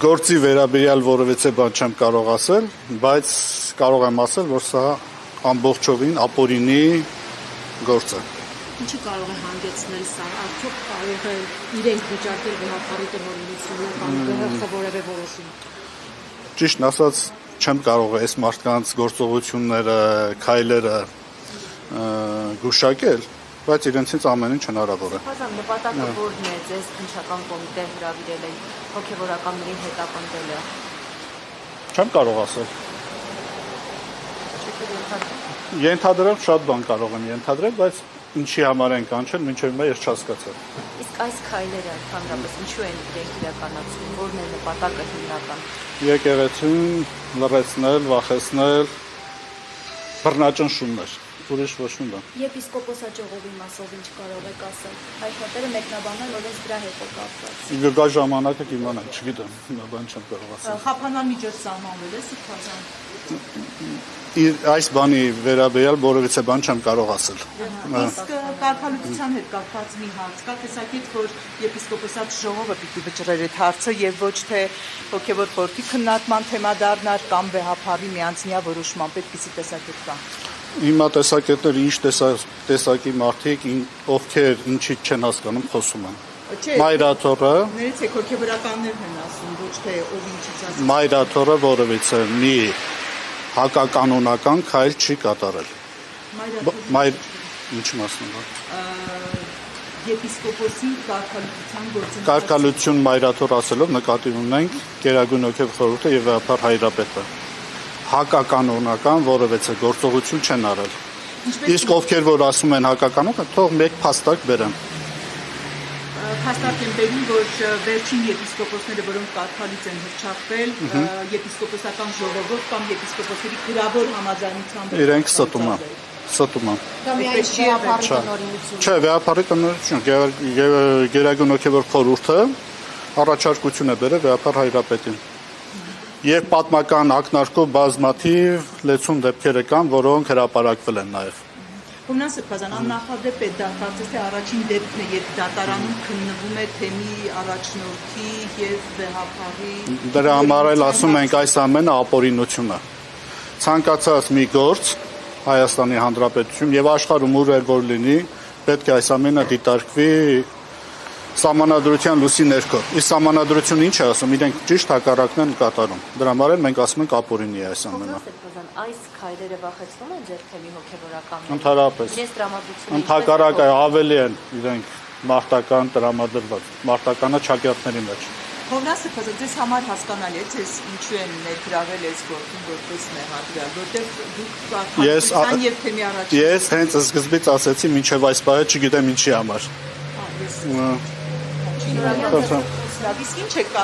Գործի վերաբերյալ որևէ բան չեմ կարող ասել, բայց կարող եմ ասել, որ սա ամբողջովին ապօրինի գործ է։ Ինչի կարող է հանգեցնել սա, արդյոք կարող է իրենք վիճակել վեհապարի տնօրինությունը կամ ԳՀԽ որևէ որոշում։ Ճիշտն ասած, չեմ կարող այս մարդկանց գործողությունները, քայլերը գուշակել, բայց իրենցից ամեն ինչ հնարավոր է։ Բազան նպատակը որն է ձեզ քննչական կոմիտե հրավիրել է հոգևորականներին հետապնդելը։ Չեմ կարող ասել։ Ենթադրել շատ բան կարող եմ ենթադրել, բայց ինչի համար են կանչել, մինչև հիմա ես չհասկացա։ Իսկ այս քայլերը ընդհանրապես ինչու են իրենք իրականացում, որն է նպատակը հիմնական։ Եկեղեցին լռեցնել, վախեցնել, բռնաճնշումներ, ուրիշ ոչ մի բան։ Եպիսկոպոսաճողովի մասով ինչ կարող եք ասել։ Այդ շատերը մեկնաբանել, որ այս դրա հետ է կապված։ Գա ժամանակը կիմանանք, չգիտեմ, հիմա բան չեմ կարող ասել։ Խափանան միջոց սահմանվել է Սրբազան։ Այս բանի վերաբերյալ որևէ բան չեմ կարող ասել։ Իսկ կարգալուծության հետ կապված մի հարց կա, տեսակիցը, որ եպիսկոպոսատ ժողովը պիտի վճռեր այդ հարցը եւ ոչ թե հոգեվոր խորհրդի քննադման թեմա դառնար կամ վեհապարի միանձնյա որոշման, այդպիսի տեսակետ կա։ Հիմա տեսակետները ինչ տեսակի մարդիկ, ովքեր ինչի չեն հասկանում, խոսում են։ Մայրաթորը, ներեցեք հոգեվորականներն են ասում, ոչ թե ով ինչից ասում։ Մայրաթորը որևէ մի հակականոնական քայլ չի կատարել։ Ինչ մասն է։ Եպիսկոպոսի կարգալուծության գործընթացը։ Կարգալուծություն մայրաթոր ասելով նկատի ունենք Գերագույն հոգևոր խորհուրդը եւ վեհապար Հայրապետը։ Հակականոնական որևէ գործողություն չեն արել։ Իսկ ովքեր որ ասում են հակականոնական, թող մեկ փաստակ բերեն։ Փաստարկ են բերում, որ վերջին եպիսկոպոսները, որոնք կարգալից են հռչակվել, եպիսկոպոսական ժողովով կամ եպիսկոպոսների գրավոր համաձայնությամբ իրենք ստում են։ Դա միայն վեհապարի տնօրինություն։ Չէ, վեհապարի տնօրինություն, Գերագույն հոգևոր խորհուրդը առաջարկություն է բերել վեհապար Հայրապետին։ Եվ պատմական ակնարկով բազմաթիվ լեցուն դեպքերը կան, որոնք հրապարակվել են նաև։ Հումնան Սրբազան, աննախադեպ է դա կարծես թե առաջին դեպքն է, երբ դատարանում քննվում է թեմի առաջնորդի եւ վեհապարի։ Դրա համար էլ ասում ենք այս ամենը ապօրինություն է։ Ցանկացած մի գործ Հայաստանի Հանրապետություն եւ աշխարհում ուր որ լինի, պետք է այս ամենը դիտարկվի Սահմանադրության լույսի ներքո։ Իսկ սահմանադրությունը ինչ է ասում, իրենք ճիշտ հակառակն են կատարում։ Դրա համար էլ մենք ասում ենք ապօրինի է այս ամենը։ Այս քայլերը վախեցնում են ձեր թեմի հոգևորականներին։ Ընդհանրապես։ Իրենց տրամադրությունը Ընդհակառակը ավելի են իրենք մարտական տրամադրված, մարտականը ճակատների մեջ։ Հովնան Սրբազան, ձեզ համար հասկանալի է, ձեզ ինչու են ներգրավել այս գործում որպես մեղադրյալ, որտեղ դուք կարգալուծության եւ թեմի առաջին։ Ես հենց սկզբից ասեցի, մինչեւ այս պահը չգիտեմ ինչի համար։ Շնորհակալ եմ։ Իսկ ինչ եք